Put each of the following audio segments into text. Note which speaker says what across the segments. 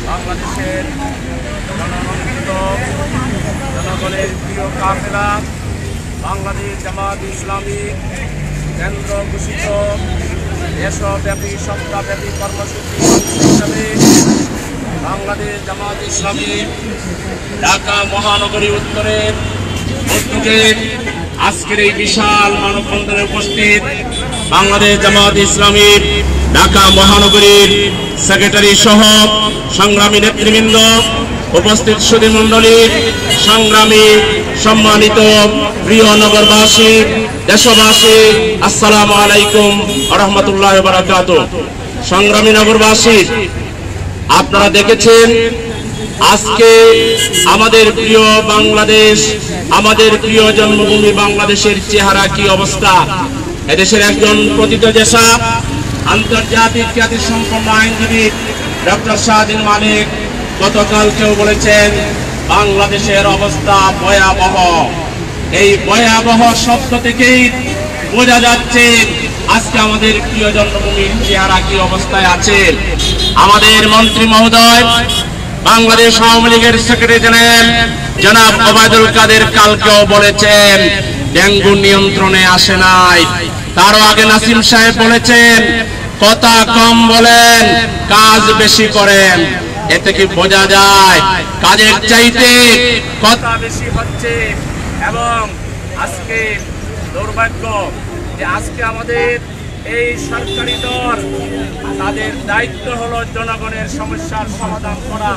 Speaker 1: বাংলাদেশের জনগণিত জনগণের প্রিয় কাফেলা বাংলাদেশ জামাত ইসলামী কেন্দ্র ঘোষিত দেশব্যাপী সপ্তাহব্যাপী কর্মসূচি হিসাবে বাংলাদেশ জামাত ইসলামী ঢাকা মহানগরী উত্তরের উদ্যোগে আজকের এই বিশাল মানববন্ধনে উপস্থিত বাংলাদেশ জামাত ইসলামীর ঢাকা মহানগরীর সেক্রেটারি সহ সংগ্রামী নেতৃবৃন্দ, উপস্থিত সুধীমণ্ডলী, সংগ্রামী সম্মানিত প্রিয় নগরবাসী, দেশবাসী, আসসালামু আলাইকুম ওয়া রাহমাতুল্লাহি ওয়া বারাকাতুহু। সংগ্রামী নগরবাসী, আপনারা দেখেছেন আজকে আমাদের প্রিয় বাংলাদেশ, আমাদের প্রিয় জন্মভূমি বাংলাদেশের চেহারা কি অবস্থা। এদেশের একজন প্রথিতযশা আন্তর্জাতিক খ্যাতিসম্পন্ন আইনজীবী ডক্টর শাহজিন মালিক গতকালকেও বলেছেন বাংলাদেশের অবস্থা ভয়াবহ। এই ভয়াবহ শব্দ থেকেই বোঝা যাচ্ছে আজকে আমাদের প্রিয় জন্মভূমির চেহারা কি অবস্থায় আছে। আমাদের মন্ত্রী মহোদয়, বাংলাদেশ আওয়ামী লীগের সেক্রেটারি জেনারেল জনাব ওবায়দুল কাদের কালকেও বলেছেন ডেঙ্গু নিয়ন্ত্রণে আসে নাই। তারও আগে নাসিম সাহেব বলেছেন কথা কম বলেন, কাজ বেশি করেন। এতে কি বোঝা যায় কাজের চাইতে কথা বেশি হচ্ছে। এবং আজকে দুর্ভাগ্য যে আজকে আমাদের এই সরকারি দল, তাদের দায়িত্ব হলো জনগণের সমস্যার সমাধান করা।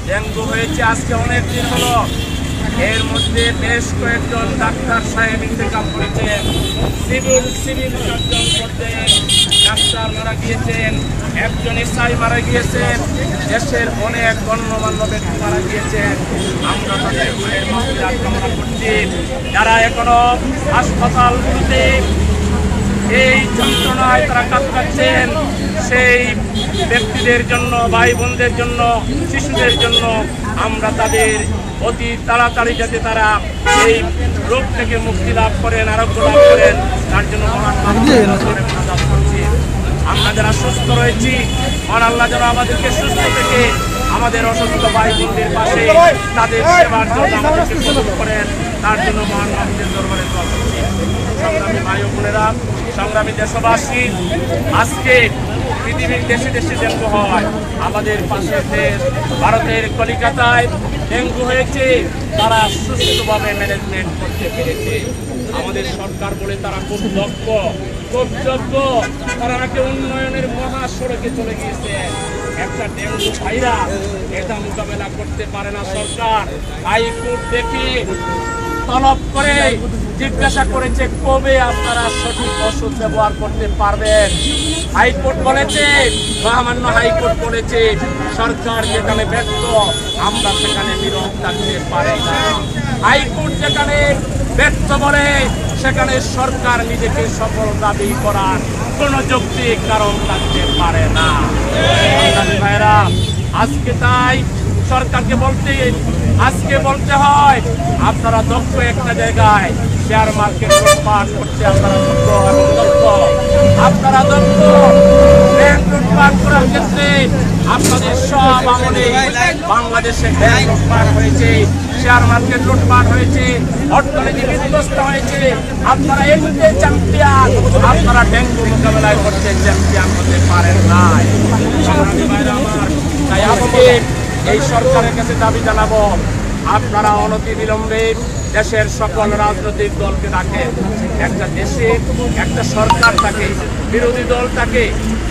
Speaker 1: ডেঙ্গু হয়েছে আজকে অনেক দিন হলো, এর মধ্যে বেশ কয়েকজন ডাক্তার সাহেব ইন্তেকাল করেছেন, সিভিল সার্জন করতেন ডাক্তার মারা গিয়েছেন, একজন এসআই মারা গিয়েছেন, দেশের অনেক গণ্যমান্য ব্যক্তি মারা গিয়েছেন। আমরা তাদের মাফিরাত কামনা করছি। যারা এখনো হাসপাতালগুলোতে এই যন্ত্রণায় তারা কাতরাচ্ছেন, সেই ব্যক্তিদের জন্য, ভাই বোনদের জন্য, শিশুদের জন্য আমরা তাদের অতি তাড়াতাড়ি যাতে তারা এই রোগ থেকে মুক্তি লাভ করেন, আরোগ্য লাভ করেন, তার জন্য মহান মানবতার করছি। আমরা যারা সুস্থ রয়েছি, মহান আল্লাহ যেন আমাদেরকে সুস্থ থেকে আমাদের অসুস্থ ভাই বোনদের পাশে তাদের সেবার জন্য আমাদেরকে কবুল করেন, তার জন্য মহান মানবতার দরবারে দোয়া করছি। সংগ্রামী ভাই ও বোনেরা, সংগ্রামী দেশবাসী, আজকে পৃথিবীর দেশে দেশে ডেঙ্গু হয়। আমাদের পাশের দেশ ভারতের কলিকাতায় ডেঙ্গু হয়েছে, তারা সুস্থভাবে ম্যানেজমেন্ট করতে পেরেছে। আমাদের সরকার বলে তারা খুব দক্ষ, খুব যোগ্য, তারা নাকি উন্নয়নের মহাসড়কে চলে গিয়েছে। একটা ডেঙ্গু ভাইরাস, এটা মোকাবেলা করতে পারে না সরকার। হাইকোর্ট দেখে তলব করে জিজ্ঞাসা করেছে কবে আপনারা সঠিক ওষুধ ব্যবহার করতে পারবেন। হাইকোর্ট বলেছে, মহামান্য হাইকোর্ট বলেছে সরকার যেখানে ব্যর্থ আমরা সেখানে নীরব থাকতে পারি না। হাইকোর্ট যেখানে ব্যর্থ বলে সেখানে সরকার নিজেকে সফল দাবি করার কোন যৌক্তিক কারণ থাকতে পারে না। ভাইরা, আজকে তাই সরকারকে আজকে বলতে হয় আপনারা দক্ষ একটা জায়গায় শেয়ার মার্কেট লুটপাট করছে, আপনারা দক্ষ এবং দক্ষ, আপনারা দক্ষ ব্যাংক লুটপাট করার ক্ষেত্রে আপনাদের সব আমলে বাংলাদেশে ব্যাংক লুটপাট হয়েছে, শেয়ার মার্কেট লুটপাট হয়েছে, অর্থনীতি বিধ্বস্ত হয়েছে। আপনারা এমনিতে চ্যাম্পিয়ন, আপনারা ডেঙ্গু মোকাবেলায় করতে চ্যাম্পিয়ন হতে পারেন নাই। তাই আজকে এই সরকারের কাছে দাবি জানাবো, আপনারা অনতি বিলম্বে দেশের সকল রাজনৈতিক দলকে ডাকেন। একটা দেশে একটা সরকার থাকে, বিরোধী দল থাকে,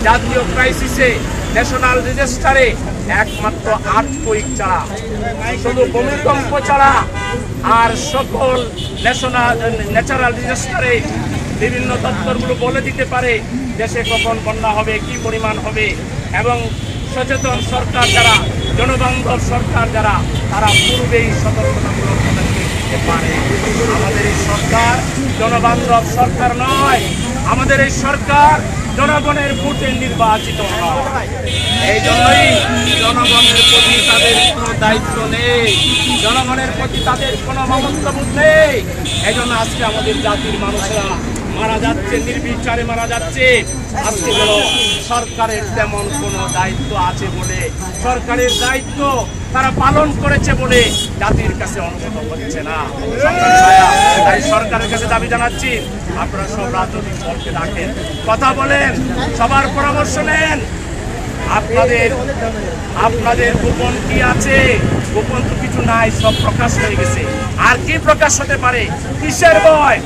Speaker 1: জাতীয় ক্রাইসিসে ন্যাশনাল রেজিস্টারে একমাত্র 8 কুইক ছাড়া, শুধু ভূমিকম্প ছাড়া আর সকল ন্যাচারাল রেজিস্টারে বিভিন্ন দপ্তরগুলো বলে দিতে পারে দেশে কখন বন্যা হবে, কি পরিমাণ হবে। এবং সচেতন সরকার যারা, জনবান্ধব সরকার যারা, তারা পূর্বেই সতর্কতামূলক পদক্ষেপ নিতে পারে। আমাদের এই সরকার জনবান্ধব সরকার নয়, আমাদের এই সরকার জনগণের ভোটে নির্বাচিত হয়। এই জন্যই জনগণের প্রতি তাদের কোনো দায়িত্ব নেই, জনগণের প্রতি তাদের কোনো মমত্ববোধ নেই। এই জন্য আজকে আমাদের জাতির মানুষেরা মারা যাচ্ছে, নির্বিচারে মারা যাচ্ছে। আজকে যেন সরকারের তেমন কোনো দায়িত্ব আছে বলে, সরকারের দায়িত্ব তারা পালন করেছে বলে জাতির কাছে অনুভূত হচ্ছে না। তাই সরকারের কাছে দাবি জানাচ্ছি, আপনারা সব রাজনৈতিক দলকে ডাকেন, কথা বলেন, সবার পরামর্শ নেন। আপনাদের গোপন কি আছে? গোপন তো কিছু নাই, সব প্রকাশ হয়ে গেছে। আর কি প্রকাশ হতে পারে? কিসের ভয়?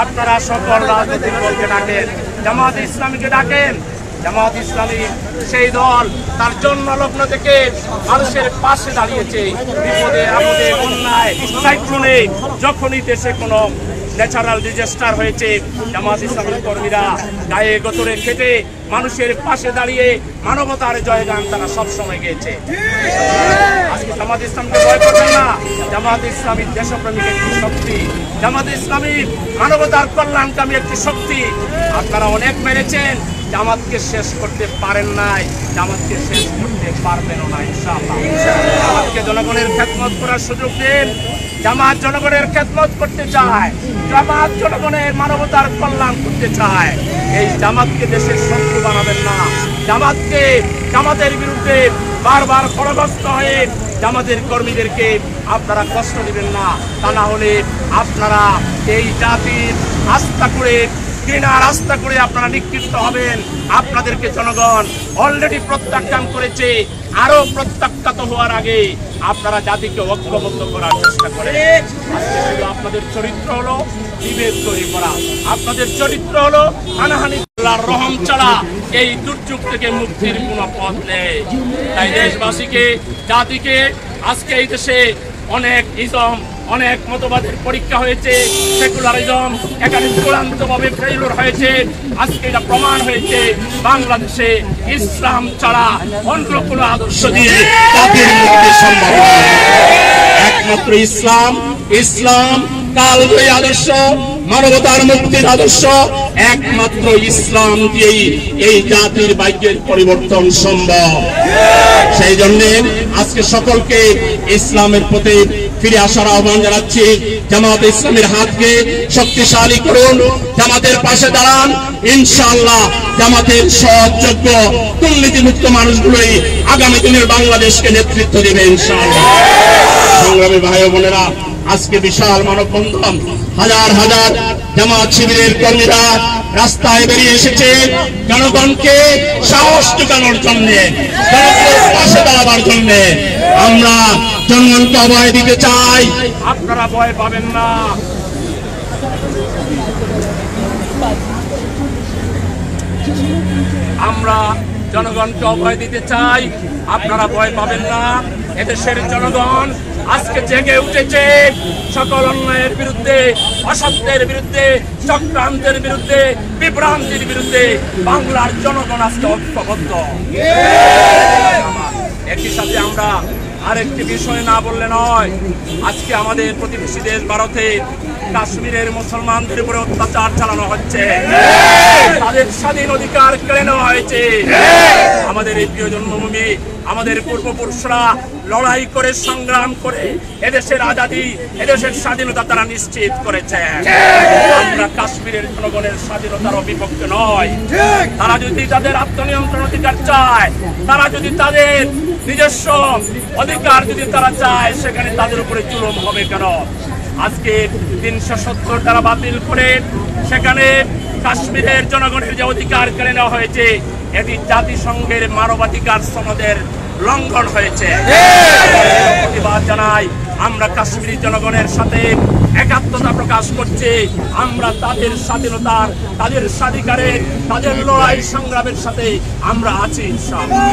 Speaker 1: আপনারা সকল রাজনৈতিক দলকে ডাকেন, জামাত ইসলামীকে ডাকেন। জামাত ইসলামী সেই দল তার জন্ম লগ্ন থেকে মানুষের পাশে দাঁড়িয়েছে। বিপদে আপদে, বন্যায়, সাইক্লোনে, যখনই দেশে কোনো ন্যাচারাল ডিজাস্টার হয়েছে, জামাত ইসলামের কর্মীরা গায়ে গতরে খেটে মানুষের পাশে দাঁড়িয়ে মানবতার জয়গান তারা সবসময় গেয়েছে। আজকে জামাত ইসলামকে ভয় করবেন না। জামাত ইসলামী দেশপ্রেমিক একটি শক্তি, জামাত ইসলামী মানবতার কল্যাণকামী একটি শক্তি। আপনারা অনেক মেরেছেন, জামাতকে শেষ করতে পারেন নাই, জামাতকে শেষ করতে পারবেনও না ইনশাআল্লাহ। জামাতকে জনগণের খেদমত করার সুযোগ দিন। জামাত জনগণের খেদমত করতে চায়, জামাত জনগণের মানবতার কল্যাণ করতে চায়। এই জামাতকে দেশের শত্রু বানাবেন না। জামাতের বিরুদ্ধে বারবার খড়গস্ত হয়ে জামাতের কর্মীদেরকে আপনারা কষ্ট দিবেন না। তা না হলে আপনারা এই জাতির আস্থা করে, ঘৃণার আস্থা করে আপনারা নিক্ষিপ্ত হবেন। আপনাদেরকে জনগণ অলরেডি প্রত্যাখ্যান করেছে। আরো প্রত্যাখ্যাত হওয়ার আগে আপনারা জাতিকে ঐক্যবদ্ধ করার চেষ্টা করেন। আজকে শুধু আপনাদের চরিত্র হলো বিভেদ তৈরি করা, আপনাদের চরিত্র হলো হানাহানি। আল্লাহর রহম ছাড়া এই দুর্যোগ থেকে মুক্তির কোনো পথ নেই। তাই দেশবাসীকে, জাতিকে, আজকে এই দেশে অনেক ইজম, অনেক মতবাদের পরীক্ষা হয়েছে, সেকুলারিজম এখানে চূড়ান্তভাবে ফেইলিওর হয়েছে। আজকে এটা প্রমাণ হয়েছে বাংলাদেশে ইসলাম ছাড়া অন্য কোনো আদর্শ দিয়ে জাতির মুক্তি সম্ভব নয়। একমাত্র ইসলাম, ইসলাম কালজয়ী আদর্শ, মানবতার মুক্তির আদর্শ, একমাত্র ইসলাম দিয়েই এই জাতির ভাগ্যের পরিবর্তন সম্ভব। সেই জন্য আজকে সকলকে ইসলামের প্রতি ফিরে আসার আহ্বান জানাচ্ছি। জামাত ইসলামের হাতকে শক্তিশালী করুন, জামাতের পাশে দাঁড়ান। ইনশাআল্লাহ জামাতের সহযোগ্য দুর্নীতিমুক্ত মানুষগুলোই আগামী দিনের বাংলাদেশকে নেতৃত্ব দেবে ইনশাআল্লাহ। সংগ্রামী ভাই ও বোনেরা, আজকে বিশাল মানববন্ধন, হাজার হাজার জামাত শিবিরের কর্মীরা রাস্তায় বেরিয়ে এসেছে জনগণকে সাহস জোগানোর জন্য, জনগণের পাশে দাঁড়াবার জন্য। আমরা জনগণকে অভয় দিতে চাই, আপনারা ভয় পাবেন না। আমরা জনগণকে অভয় দিতে চাই, আপনারা ভয় পাবেন না। এদেশের জনগণ আজকে জেগে উঠেছে সকল অন্যায়ের বিরুদ্ধে, অসত্যের বিরুদ্ধে, চক্রান্তের বিরুদ্ধে, বিভ্রান্তির বিরুদ্ধে। বাংলার জনগণ আজকে ঐক্যবদ্ধ। একই সাথে আমরা আরেকটি বিষয় না বললে নয়। আজকে আমাদের প্রতিবেশী দেশ ভারতে কাশ্মীরের মুসলমানদের উপরে অত্যাচার চালানো হচ্ছে, তাদের স্বাধীন অধিকার কেড়ে নেওয়া হয়েছে। আমাদের এই প্রিয় জন্মভূমি, আমাদের পূর্বপুরুষরা লড়াই করে, সংগ্রাম করে এদেশের আজাদী, এদেশের স্বাধীনতা তারা নিশ্চিত করেছে। আমরা কাশ্মীরের জনগণের স্বাধীনতার বিপক্ষে নয়। তারা যদি তাদের আত্মনিয়ন্ত্রণ অধিকার চায়, তারা যদি তাদের নিজস্ব অধিকার যদি তারা চায়, সেখানে তাদের উপরে জুলুম হবে কেন? আজকে 370 তারা বাতিল করে সেখানে কাশ্মীরের জনগণের যে অধিকার কেড়ে নেওয়া হয়েছে, এটি জাতিসংঘের মানবাধিকার সনদের লঙ্ঘন হয়েছে। প্রতিবাদ জানাই। আমরা কাশ্মীরি জনগণের সাথে একাত্মতা প্রকাশ করছি। আমরা তাদের স্বাধীনতার, তাদের স্বাধিকারের, তাদের লড়াই সংগ্রামের সাথে আমরা আছি ইনশাআল্লাহ।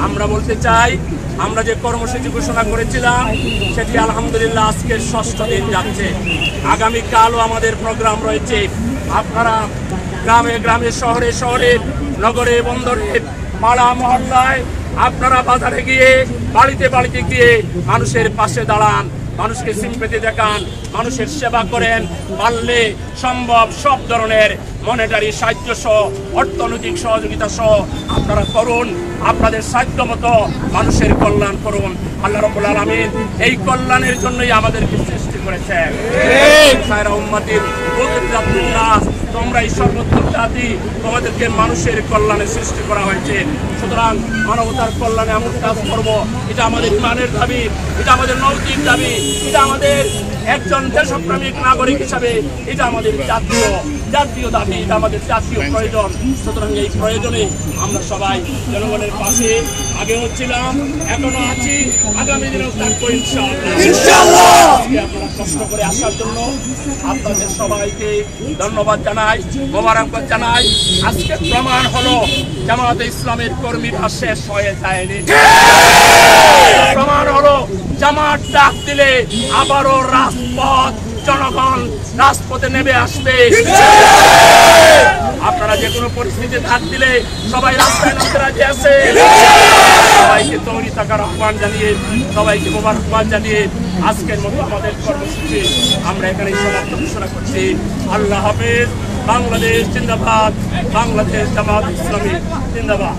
Speaker 1: আমরা বলতে চাই, আমরা যে কর্মসূচি ঘোষণা করেছিলাম সেটি আলহামদুলিল্লাহ আজকে 6ষ্ঠ দিন যাচ্ছে। আগামীকালও আমাদের প্রোগ্রাম রয়েছে। আপনারা গ্রামে গ্রামে, শহরে শহরে, নগরে বন্দরে, পাড়া মহল্লায়, আপনারা বাজারে গিয়ে, বাড়িতে বাড়িতে গিয়ে মানুষের পাশে দাঁড়ান। মানুষকে সিম্পেথি দেখান, মানুষের সেবা করেন, পারলে সম্ভব সব ধরনের মনিটারি সাহায্য সহ অর্থনৈতিক সহযোগিতা সহ আপনারা করুন, আপনাদের সাধ্য মতো মানুষের কল্যাণ করুন। আল্লাহ রাব্বুল আলামিন এই কল্যাণের জন্যই আমাদেরকে সৃষ্টি করেছেন। খায়রা উম্মাতিন উখরিজাত লিন-নাস, তোমরাই সর্বোত্তম জাতি, তোমাদেরকে মানুষের কল্যাণে সৃষ্টি করা হয়েছে। সুতরাং মানবতার কল্যাণে আমরা কাজ করব, এটা আমাদের ইমানের দাবি, এটা আমাদের নৈতিক দাবি, এটা আমাদের একজন দেশপ্রেমিক নাগরিক হিসাবে এটা আমাদের জাতীয় দাবি, এটা আমাদের জাতীয় প্রয়োজন। সুতরাং এই প্রয়োজনে আমরা সবাই জনগণের পাশে আগেও ছিলাম, এখনো আছি, আগামী দিনেও থাকবো ইনশাআল্লাহ। আপনারা কষ্ট করে আসার জন্য আপনাদের সবাইকে ধন্যবাদ জানাই, মোবারকবাদ জানাই। আজকে প্রমাণ হলো জামায়াতে ইসলামের কর্মীরা শেষ হয়ে যায়নি। প্রমাণ হলো জামাত ডাক দিলে আবারও রাজপথ, জনগণ রাজপথে নেমে আসবে। আপনারা যে কোনো পরিস্থিতি ডাক দিলে সবাই রাস্তায় নামতে রাজি আছে। সবাইকে তৈরি থাকার আহ্বান জানিয়ে, সবাইকে মোবারকবাদ জানিয়ে আজকের মতো আমাদের কর্মসূচি আমরা এখানেই সমাপ্ত ঘোষণা করছি। আল্লাহ হাফেজ। বাংলাদেশ জিন্দাবাদ, বাংলাদেশ জামাত ইসলামী জিন্দাবাদ।